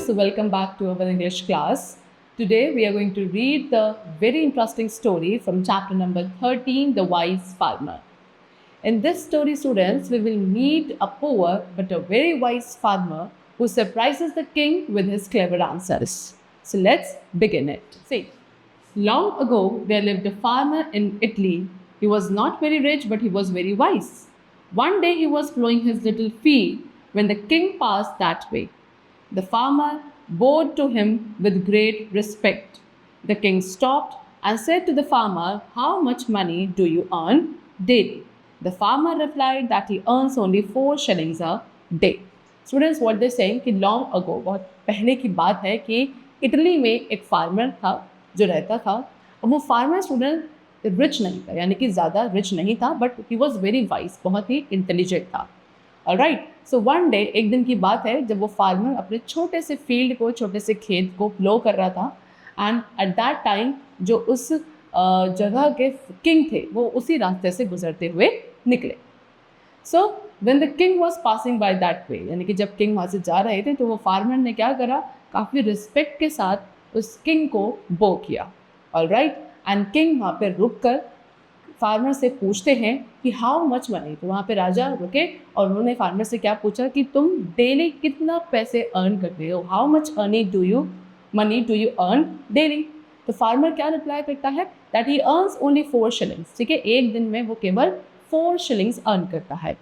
so welcome back to our English class. Today we are going to read the very interesting story from chapter number 13, The Wise Farmer. In this story, students, we will meet a poor but a very wise farmer who surprises the king with his clever answers. So let's begin it. See, long ago there lived a farmer in Italy. He was not very rich, but he was very wise. One day he was plowing his little field when the king passed that way. The farmer bowed to him with great respect. The king stopped and said to the farmer, "How much money do you earn daily?" The farmer replied that he earns only 4 shillings a day. Students, what they're saying कि long ago, बहुत पहले की बात है कि Italy में एक farmer था जो रहता था. अब वो फार्मर स्टूडेंट रिच नहीं था, यानी कि ज़्यादा रिच नहीं था, but he was very wise, बहुत ही इंटेलिजेंट था. ऑलराइट, सो वन डे, एक दिन की बात है जब वो फार्मर अपने छोटे से फील्ड को, छोटे से खेत को प्लो कर रहा था. एंड एट दैट टाइम जो उस जगह के किंग थे वो उसी रास्ते से गुजरते हुए निकले. So when the king was passing by that way, यानी कि जब किंग वहाँ से जा रहे थे तो वो फार्मर ने क्या करा, काफ़ी रिस्पेक्ट के साथ उस किंग को बो किया. ऑलराइट, एंड किंग वहाँ पर रुक कर फार्मर से पूछते हैं कि हाउ मच मनी. तो वहाँ पे राजा रुके और उन्होंने फार्मर से क्या पूछा कि तुम डेली कितना पैसे अर्न करते हो, how much money do you earn daily. तो फार्मर क्या रिप्लाई करता है that he earns only 4 shillings. ठीक है, एक दिन में वो केवल 4 शिलिंग्स अर्न करता है.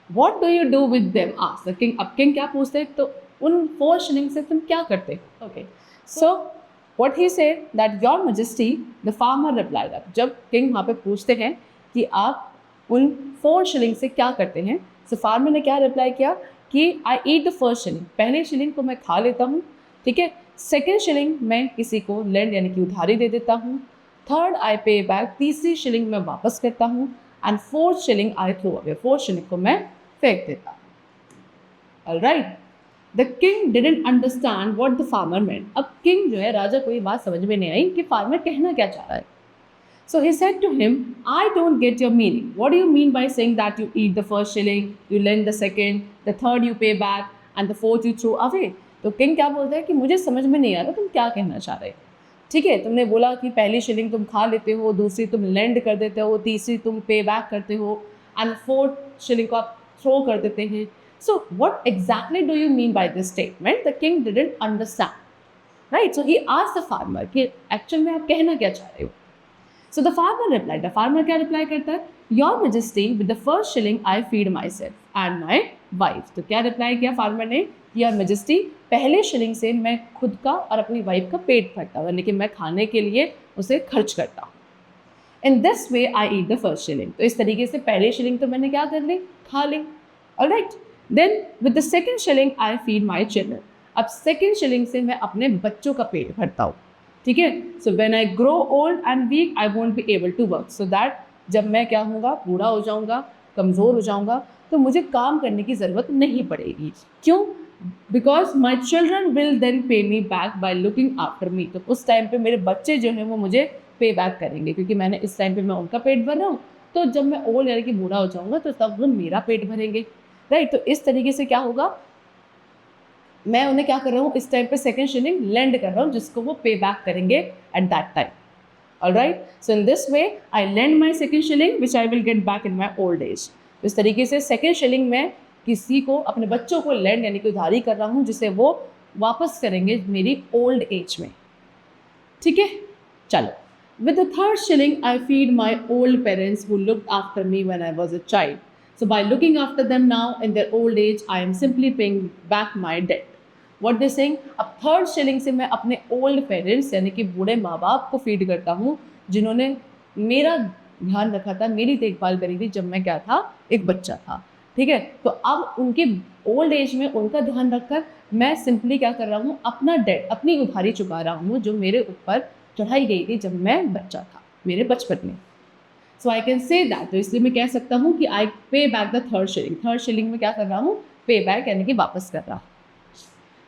What do you do with them, asked the king. अब किंग क्या पूछते हैं, तो उन 4 शिलिंग से तुम क्या करते हो. Okay, so what he said that your majesty, the farmer replied. अब जब किंग वहाँ पे पूछते हैं कि आप उन 4 शिलिंग से क्या करते हैं, so फार्मर ने क्या रिप्लाई किया कि आई ईट द फर्स्ट शिलिंग, पहले शिलिंग को मैं खा लेता हूँ. ठीक है, सेकेंड शिलिंग मैं किसी को लेंड यानी कि उधारी दे देता हूँ. थर्ड आई पे बैक, तीसरी शिलिंग मैं वापस करता हूँ. And 4th shilling I throw away, 4th shilling को मैं फेंक देता हूँ. Alright, the king didn't understand what the farmer meant. अब किंग जो है, राजा को ये बात समझ में नहीं आई कि फार्मर कहना क्या चाह रहा है. So he said to him, I don't get your meaning, what do you mean by saying that you eat the first shilling, you lend the second, the third you pay back and the fourth you throw away. तो king क्या बोलता है कि मुझे समझ में नहीं आ रहा तुम क्या कहना चाह रहे. ठीक है, तुमने बोला कि पहली शिलिंग तुम खा लेते हो, दूसरी तुम लेंड कर देते हो, तीसरी तुम पे बैक करते हो एंड 4th शिलिंग को आप थ्रो कर देते हैं. So what exactly do you mean by this statement? The king didn't understand, right? So he asked the farmer कि actual में आप कहना क्या चाह रहे हो. So the farmer replied. The farmer क्या reply करता है, Your Majesty, with the first shilling I feed myself and my wife. तो क्या reply किया farmer ने, Your Majesty, पहले शिलिंग से मैं खुद का और अपनी वाइफ का पेट भरता हूँ, यानी कि मैं खाने के लिए उसे खर्च करता हूँ. In this way I eat the first shilling. तो इस तरीके से पहले शिलिंग तो मैंने क्या कर ली, खा ली. Alright. Then with the second shilling I feed my children. अब second shilling से मैं अपने बच्चों का पेट भरता हूँ. ठीक है, so when I grow old and weak I won't be able to work, so that जब मैं क्या होऊंगा, बूढ़ा हो जाऊंगा, कमज़ोर हो जाऊंगा, तो मुझे काम करने की ज़रूरत नहीं पड़ेगी. क्यों? Because my children will then pay me back by looking after me. तो उस टाइम पे मेरे बच्चे जो हैं वो मुझे पे बैक करेंगे, क्योंकि मैंने इस टाइम पे मैं उनका पेट भर रहा हूँ. तो जब मैं ओल्ड यानी कि बूढ़ा हो जाऊँगा तो तब वो मेरा पेट भरेंगे. राइट, तो इस तरीके से क्या होगा, मैं उन्हें क्या कर रहा हूँ, इस टाइम पे सेकंड शिलिंग लेंड कर रहा हूँ जिसको वो पे बैक करेंगे at that time. Alright, so in this way I lend my second shilling which I will get back in my old age. इस तरीके से सेकंड शिलिंग में किसी को, अपने बच्चों को लेंड यानी कि उधारी कर रहा हूँ जिसे वो वापस करेंगे मेरी ओल्ड एज में. ठीक है, चलो. With the third shilling I feed my old parents who looked after me when I was a child. So by looking after them now in their old age, I am simply paying back my debt. What they saying? अब third shilling से मैं अपने old parents यानी कि बूढ़े माँ बाप को फीड करता हूँ जिन्होंने मेरा ध्यान रखा था, मेरी देखभाल करी थी जब मैं क्या था, एक बच्चा था. ठीक है, तो अब उनके ओल्ड एज में उनका ध्यान रखकर मैं सिंपली क्या कर रहा हूँ, अपना डेट, अपनी उधारी चुका रहा हूँ जो मेरे ऊपर चढ़ाई गई थी जब मैं बच्चा था, मेरे बचपन में. सो आई कैन से दैट, तो इसलिए मैं कह सकता हूँ कि I pay back the third shilling. Third shilling में क्या कर रहा हूँ, पे बैक यानी कि वापस कर रहा हूँ.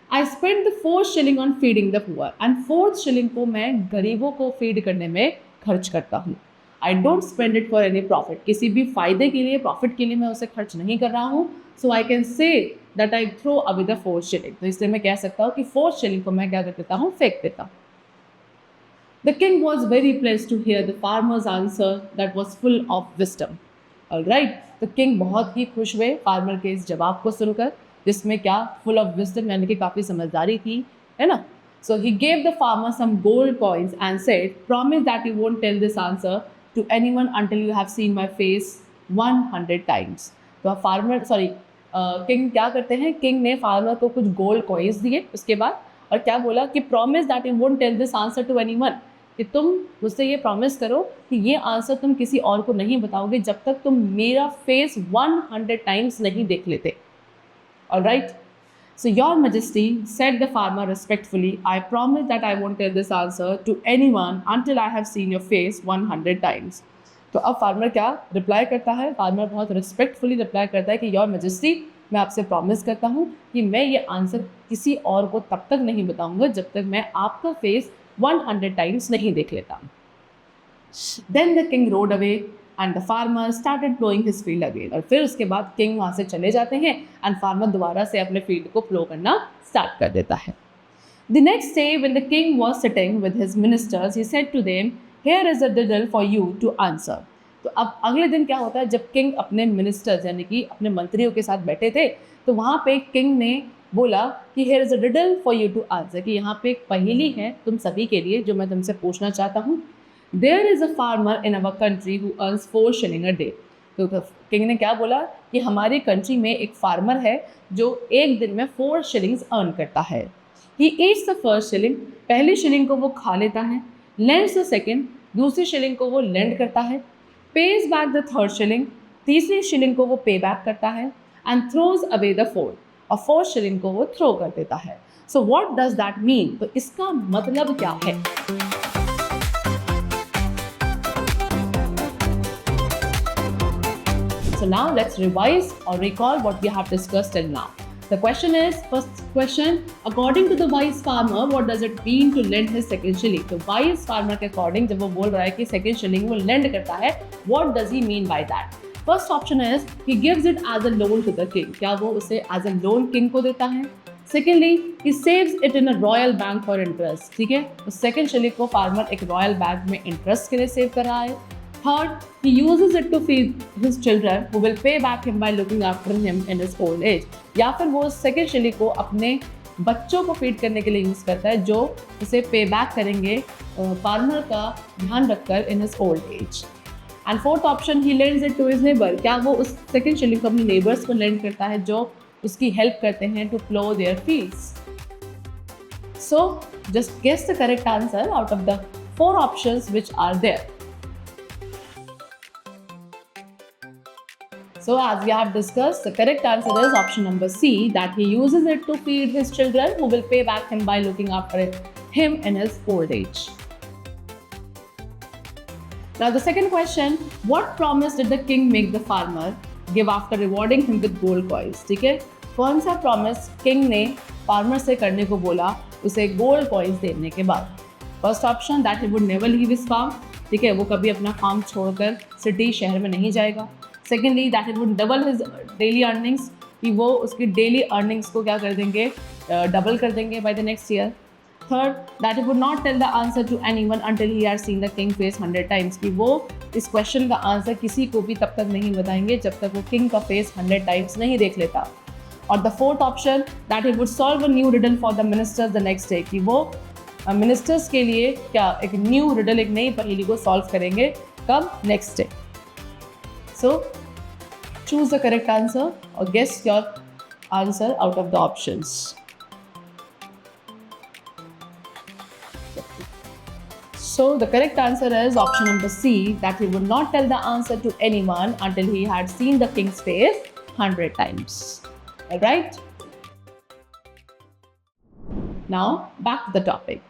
I spend the 4th shilling on feeding the poor, and 4th shilling को मैं गरीबों को फीड करने में खर्च करता हूँ. I don't spend it for any profit, किसी भी फायदे के लिए, प्रॉफिट के लिए मैं उसे खर्च नहीं कर रहा हूँ. So I can say that I throw away the 4th shilling. तो इसलिए मैं कह सकता हूँ कि 4th shilling को मैं क्या कर देता हूँ, फेंक देता हूँ. The king was very pleased to hear the farmer's answer that was full of wisdom. All right, तो king बहुत ही खुश हुए फार्मर के इस जवाब को सुनकर, जिसमें क्या, full of wisdom यानी कि काफ़ी समझदारी थी, है ना. So he gave the farmer some gold coins and said, promise that you won't tell this answer to anyone until you have seen my face 100 times. तो फार्मर किंग क्या करते हैं, किंग ने फार्मर को कुछ गोल्ड कॉइन्स दिए उसके बाद, और क्या बोला कि promise that you won't tell this answer to anyone, कि तुम मुझसे ये प्रॉमिस करो कि ये आंसर तुम किसी और को नहीं बताओगे जब तक तुम मेरा फेस 100 टाइम्स नहीं देख लेते. Alright, so your majesty said the farmer respectfully, I promise that I won't tell this answer to anyone until I have seen your face 100 times. तो अब फार्मर क्या रिप्लाई करता है, फार्मर बहुत रिस्पेक्टफुली रिप्लाई करता है कि योर मैजेस्टी, मैं आपसे प्रॉमिस करता हूँ कि मैं ये आंसर किसी और को तब तक नहीं बताऊँगा जब तक मैं आपका फेस 100 टाइम्स नहीं देख लेता. Then the king rode away and the farmer started plowing his field again. और फिर उसके बाद किंग वहाँ से चले जाते हैं एंड फार्मर दोबारा से अपने फील्ड को प्लो करना स्टार्ट कर देता है. The next day when the king was sitting with his ministers, he said to them, here is a riddle for you to answer. तो अब अगले दिन क्या होता है, जब किंग अपने मिनिस्टर्स यानी कि अपने मंत्रियों के साथ बैठे थे, तो वहाँ पे किंग ने बोला कि here is a riddle for you to answer, कि यहाँ पे एक पहेली है तुम सभी के लिए जो मैं तुमसे पूछना चाहता हूँ. There is a farmer in our country who earns 4 shilling a day. तो किंग ने क्या बोला कि हमारी कंट्री में एक फार्मर है जो एक दिन में 4 shillings अर्न करता है. He eats the first shilling, पहली शिलिंग को वो खा लेता है, lends the second, दूसरी शिलिंग को वो लेंड करता है, pays back the third shilling, तीसरी शिलिंग को वो पे बैक करता है, and throws away the fourth, और 4th शिलिंग को वो थ्रो कर देता है. So what does that mean? तो इसका मतलब क्या है? So now let's revise or recall what we have discussed till now. The question is, first question, according to the wise farmer, what does it mean to lend his second shilling? तो wise farmer के according जब वो बोल रहा है कि second shilling वो lend करता है, what does he mean by that? First option is he gives it as a loan to the king. क्या वो उसे as a loan king को देता है? Secondly, he saves it in a royal bank for interest. ठीक है, तो second shilling को farmer एक royal bank में interest के लिए सेव कर रहा है. Third, he uses it to feed his children who will pay back him by looking after him in his old age. या फिर वो second shilling को अपने बच्चों को फीड करने के लिए यूज़ करता है जो उसे पे बैक करेंगे फार्मर का ध्यान रखकर in his old age. And fourth option, he lends it to his neighbor. क्या वो उस second shilling को अपने neighbors को lend करता है जो उसकी help करते हैं to plow their fields. So just guess the correct answer out of the 4 options which are there. So as we have discussed, the correct answer is option number C, that he uses it to feed his children who will pay back him by looking after him in his old age. Now the second question, what promise did the king make the farmer give after rewarding him with gold coins? ठीक है, कौन सा promise king ने farmer से करने को बोला उसे gold coins देने के बाद? First option, that he would never leave his farm. ठीक है, वो कभी अपना farm छोड़कर city शहर में नहीं जाएगा. Secondly, that he would double his daily earnings, कि वो उसकी daily earnings को क्या कर देंगे, double कर देंगे by the next year. Third, that he would not tell the answer to anyone until he has seen the king face 100 times, कि वो इस question का answer किसी को भी तब तक नहीं बताएंगे जब तक वो king का face 100 times नहीं देख लेता. और the fourth option, that he would solve a new riddle for the ministers the next day, कि वो ministers के लिए क्या एक new riddle, एक नई पहेली को solve करेंगे कब, next day. So choose the correct answer or guess your answer out of the options. So the correct answer is option number C, that he would not tell the answer to anyone until he had seen the king's face 100 times. Alright? Now back to the topic.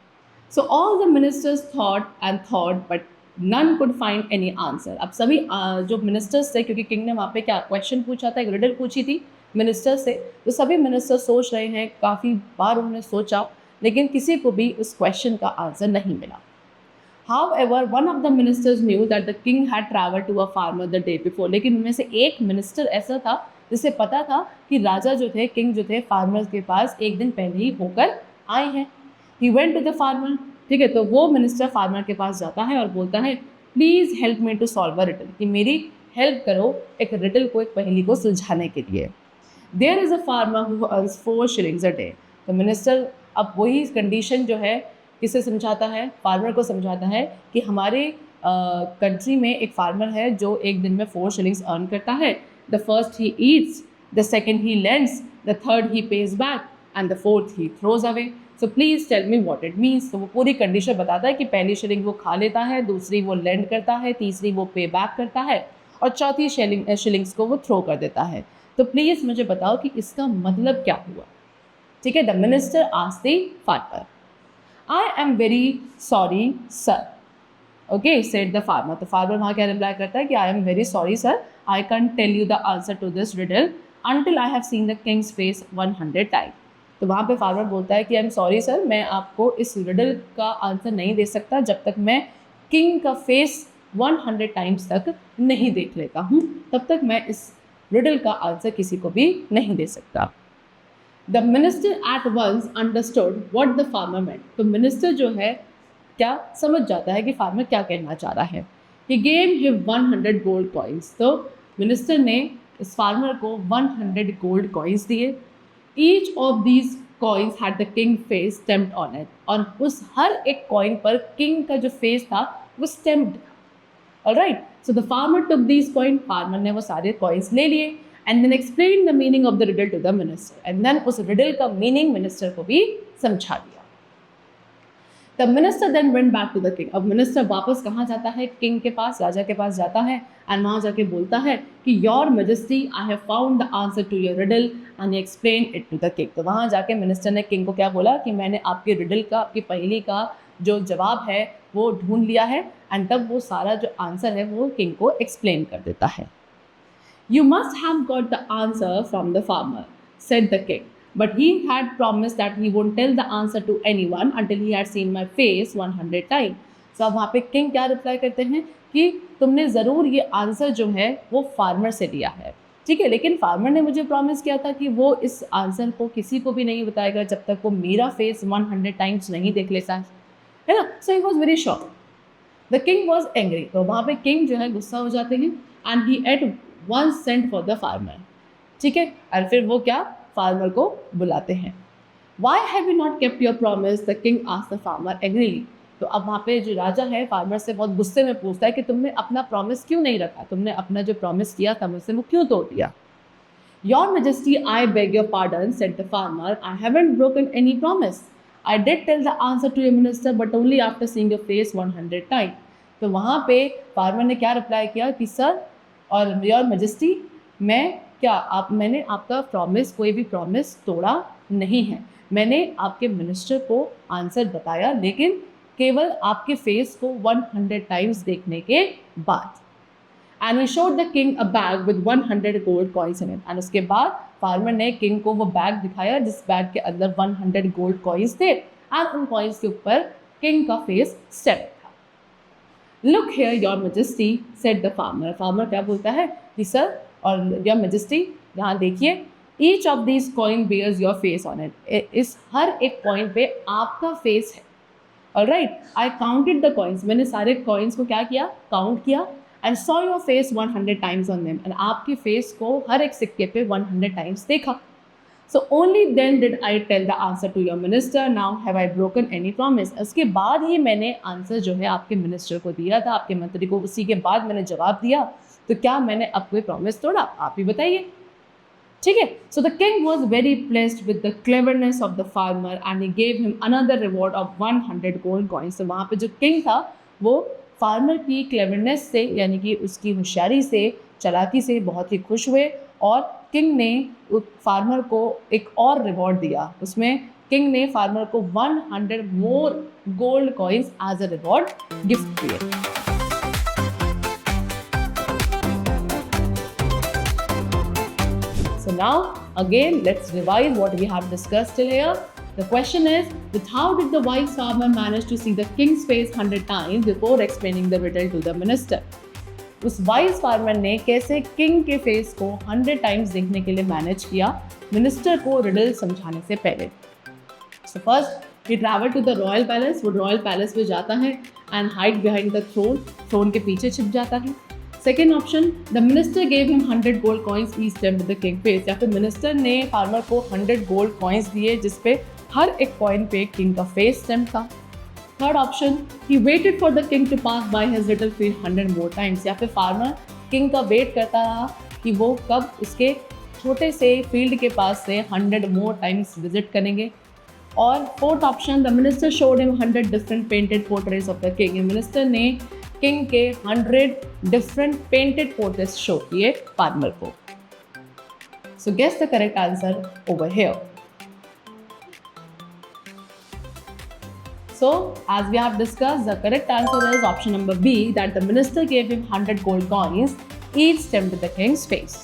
So all the ministers thought and thought, but none could find any answer. अब सभी जो ministers थे, क्योंकि king ने वहाँ पे क्या question पूछा था, एक रिडल पूछी थी मिनिस्टर्स से, तो सभी मिनिस्टर्स सोच रहे हैं, काफ़ी बार उन्होंने सोचा, लेकिन किसी को भी उस क्वेश्चन का आंसर नहीं मिला. However, one of the ministers knew that the king had traveled to a farmer the day before. लेकिन उनमें से एक मिनिस्टर ऐसा था जिसे पता था कि राजा जो थे, किंग जो थे, फार्मर्स के पास एक दिन पहले ही होकर आए हैं। He went to the farmer, ठीक है, तो वो मिनिस्टर फार्मर के पास जाता है और बोलता है please help me to solve a riddle, कि मेरी हेल्प करो एक रिडल को, एक पहेली को सुलझाने के लिए। There is a farmer who earns 4 shillings a day। तो मिनिस्टर अब वही कंडीशन जो है किसे समझाता है, फार्मर को समझाता है कि हमारे कंट्री में एक फार्मर है जो एक दिन में 4 shillings अर्न करता है। The first he eats, the second he lends, the third he pays back and the fourth he throws away. So please tell me what it means. तो वो पूरी कंडीशन बताता है कि पहली शिलिंग वो खा लेता है, दूसरी वो लेंड करता है, तीसरी वो पे बैक करता है और चौथी शिलिंग्स को वो थ्रो कर देता है। तो प्लीज़ मुझे बताओ कि इसका मतलब क्या हुआ, ठीक है। The minister asked the farmer, I am very sorry sir, okay said the farmer. तो फार्मर वहाँ क्या रिप्लाई करता है कि I am very sorry sir, I can't tell you the answer to this riddle until I have seen the king's face 100 times। तो वहाँ पे farmer बोलता है कि आई एम सॉरी सर, मैं आपको इस रिडल का आंसर नहीं दे सकता जब तक मैं किंग का फेस 100 टाइम्स तक नहीं देख लेता हूँ, तब तक मैं इस रिडल का आंसर किसी को भी नहीं दे सकता। The minister at once understood what the farmer meant. तो मिनिस्टर जो है क्या समझ जाता है कि फार्मर क्या कहना चाह रहा है। He gave him 100 gold coins. तो मिनिस्टर ने इस फार्मर को 100 गोल्ड कॉइन्स दिए। Each of these coins had the king face stamped on it. और उस हर एक कॉइन पर किंग का जो फेस था वो स्टैम्प्ड था। Alright, so the farmer took these coin, farmer ने वो सारे कॉइन्स ले लिए and then explain the meaning of the riddle to the minister. And then उस रिडल का मीनिंग मिनिस्टर को भी समझा दिया। The minister then went back to the king. अब मिनिस्टर वापस कहाँ जाता है, किंग के पास, राजा के पास जाता है एंड वहाँ जाके बोलता है कि your majesty I have found the answer to your riddle and explain it to the king. तो वहाँ जाके मिनिस्टर ने किंग को क्या बोला कि मैंने आपके रिडल का, आपकी पहेली का जो जवाब है वो ढूंढ लिया है, एंड तब वो सारा जो आंसर है वो किंग को एक्सप्लेन कर देता है। You must have got the answer from the farmer said the king, but he had promised that he won't tell the answer to anyone until he had seen my face 100 times। तो अब वहाँ पे king क्या reply करते हैं कि तुमने ज़रूर ये आंसर जो है वो फार्मर से लिया है, ठीक है, लेकिन फार्मर ने मुझे प्रॉमिस किया था कि वो इस आंसर को किसी को भी नहीं बताएगा जब तक वो मेरा फेस 100 टाइम्स नहीं देख लेता है ना। So he was very shock. The king was angry. तो वहाँ पे किंग जो है गुस्सा हो जाते हैं and he at once sent for the farmer, ठीक है, और फिर वो क्या फार्मर को बुलाते हैं। Why have you not kept your promise, the king asked the farmer angrily. तो अब वहाँ पे जो राजा है फार्मर से बहुत गुस्से में पूछता है कि तुमने अपना प्रॉमिस क्यों नहीं रखा, तुमने अपना जो प्रॉमिस किया था मुझसे वो क्यों तोड़ दिया। Your majesty I beg your pardon said the farmer, I haven't broken any promise, I did tell the answer to your minister but only after seeing your face 100 time. तो वहाँ पे फार्मर ने क्या रिप्लाई किया कि sir और your majesty, मैंने आपका प्रॉमिस, कोई भी प्रॉमिस तोड़ा नहीं है, मैंने आपके मिनिस्टर को आंसर बताया लेकिन केवल आपके फेस को 100 टाइम्स देखने के बाद। And we showed the king a bag with 100 gold coins in it. And उसके बाद फार्मर ने किंग को वो बैग दिखाया जिस बैग के अंदर 100 गोल्ड कॉइन्स थे एंड उन कॉइन्स के ऊपर किंग का फेस स्टैम्प था। Look here your majesty said the farmer. Farmer क्या बोलता है कि सर और योर मैजेस्टी, यहाँ देखिए, each of this coin bears your face on it. इस हर एक कॉइन पे आपका फेस है। Alright, I counted the coins, मैंने सारे कॉइन्स को क्या किया, काउंट किया and saw your face 100 times on them. And आपके फेस को हर एक सिक्के पे 100 टाइम्स देखा। So only then did I tell the answer to your minister, now have I broken any promise. उसके बाद ही मैंने आंसर जो है आपके मिनिस्टर को दिया था, आपके मंत्री को, उसी के बाद मैंने जवाब दिया। तो क्या मैंने अब कोई प्रॉमिस तोड़ा, आप ही बताइए, ठीक है। So the king was very placed with the cleverness of the farmer and he gave him another reward of 100 gold coins. तो वहाँ पे जो किंग था वो फार्मर की क्लेवरनेस से, यानी कि उसकी होशियारी से, चालाकी से बहुत ही खुश हुए और किंग ने उस फार्मर को एक और रिवॉर्ड दिया। उसमें किंग ने फार्मर को 100 more gold coins as a reward gift दिए। So now again let's revise what we have discussed till here. The question is that how did the wise farmer manage to see the king's face 100 times before explaining the riddle to the minister? उस wise farmer ने कैसे king के face को 100 times देखने के लिए manage किया minister को रिडल समझाने से पहले। So first he travel to the royal palace, वो रॉयल पैलेस में जाता है and hide behind the throne, throne के पीछे छिप जाता है। Second option, the minister gave him 100 gold coins each time with the king face, या फिर मिनिस्टर ने फार्मर को 100 गोल्ड कॉइन्स दिए जिसपे हर एक कॉइन पे किंग का फेस स्टैम्प था। Third option, he waited for the king to pass by his little field 100 more times, या फिर फार्मर किंग का वेट करता रहा कि वो कब उसके छोटे से फील्ड के पास से 100 मोर टाइम्स विजिट करेंगे। और fourth option, the minister showed him 100 different painted portraits of the king, minister ने किंग के 100 डिफरेंट पेंटेड पोर्ट्रेट्स शो किए फार्मर को। So guess the correct answer over here. So, as we have discussed, the correct answer is option number B, that the minister gave him 100 gold coins, each stamped with the king's face.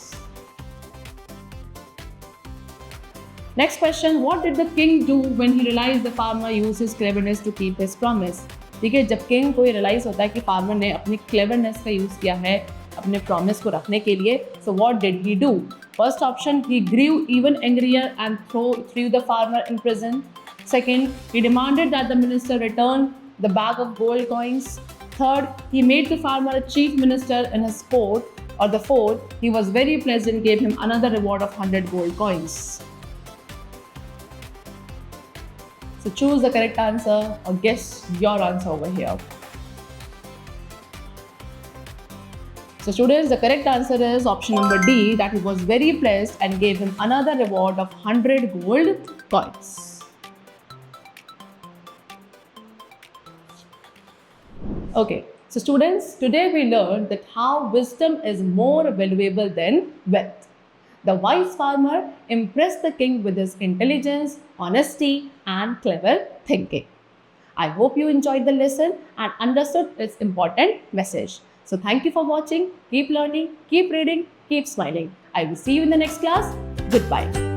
Next question, what did the king do when he realized the farmer used his cleverness to keep his promise? देखिए, जब king को realize होता है कि farmer ने अपनी cleverness का use किया है अपने promise को रखने के लिए, so what did he do? First option, he grew even angrier and threw the farmer in prison. Second, he demanded that the minister return the bag of gold coins. Third, he made the farmer a chief minister in his court. Or the fourth, he was very pleasant, gave him another reward of 100 gold coins. So choose the correct answer or guess your answer over here. So students, the correct answer is option number D, that he was very pleased and gave him another reward of 100 gold coins. Okay, so students, today we learned that how wisdom is more valuable than wealth. The wise farmer impressed the king with his intelligence, honesty, and clever thinking. I hope you enjoyed the lesson and understood its important message. So thank you for watching. Keep learning, keep reading, keep smiling. I will see you in the next class. Goodbye.